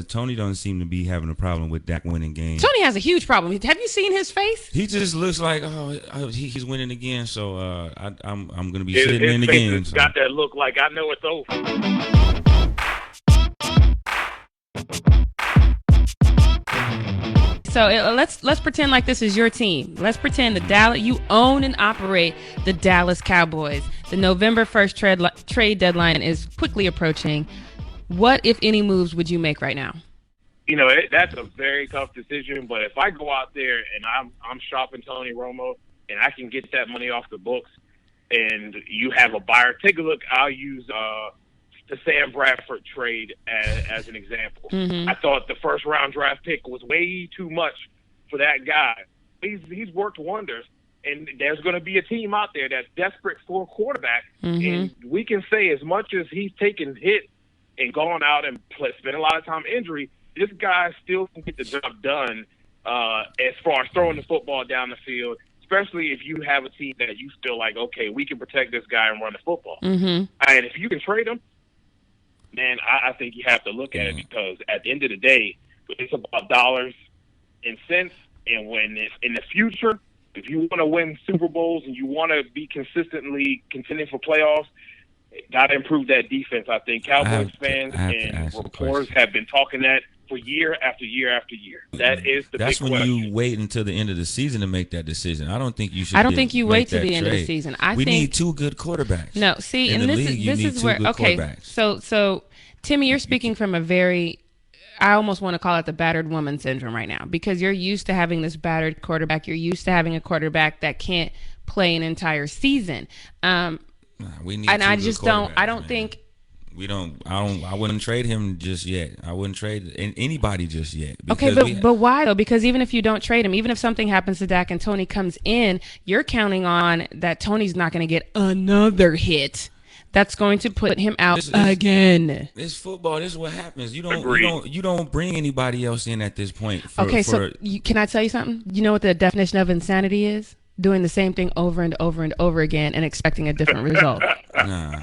Tony don't seem to be having a problem with Dak winning games. Tony has a huge problem. Have you seen his face? He just looks like he's winning again. So I'm gonna be sitting in the game. So. Got that look like I know it's over. So let's pretend like this is your team. Let's pretend you own and operate the Dallas Cowboys. The November 1st trade deadline is quickly approaching. What, if any, moves would you make right now? That's a very tough decision. But if I go out there and I'm shopping Tony Romo and I can get that money off the books, and you have a buyer, take a look. I'll use the Sam Bradford trade as an example. Mm-hmm. I thought the first round draft pick was way too much for that guy. He's worked wonders, and there's going to be a team out there that's desperate for a quarterback. Mm-hmm. And we can say as much as he's taken hit and gone out and spent a lot of time injury, this guy still can get the job done as far as throwing the football down the field, especially if you have a team that you feel like, okay, we can protect this guy and run the football. Mm-hmm. And if you can trade him, man, I think you have to look at it, because at the end of the day, it's about dollars and cents. And when it's in the future, if you want to win Super Bowls and you want to be consistently contending for playoffs, got to improve that defense. I think Cowboys fans and reporters have been talking that for year after year after year. That's the That's big when question. you wait until the end of the season to make that decision. I don't think you should. I don't think you wait to the trade. end of the season. We need two good quarterbacks. No, see, in and the this league, is where So Timmy, you're speaking from a very, I almost want to call it the battered woman syndrome right now, because you're used to having this battered quarterback. You're used to having a quarterback that can't play an entire season. We need. And I just don't. I don't man. think. I wouldn't trade him just yet. I wouldn't trade anybody just yet. Okay, but why though? Because even if you don't trade him, even if something happens to Dak and Tony comes in, you're counting on that Tony's not going to get another hit that's going to put him out again. This football. This is what happens. You don't bring anybody else in at this point. Can I tell you something? You know what the definition of insanity is? Doing the same thing over and over and over again and expecting a different result. Nah.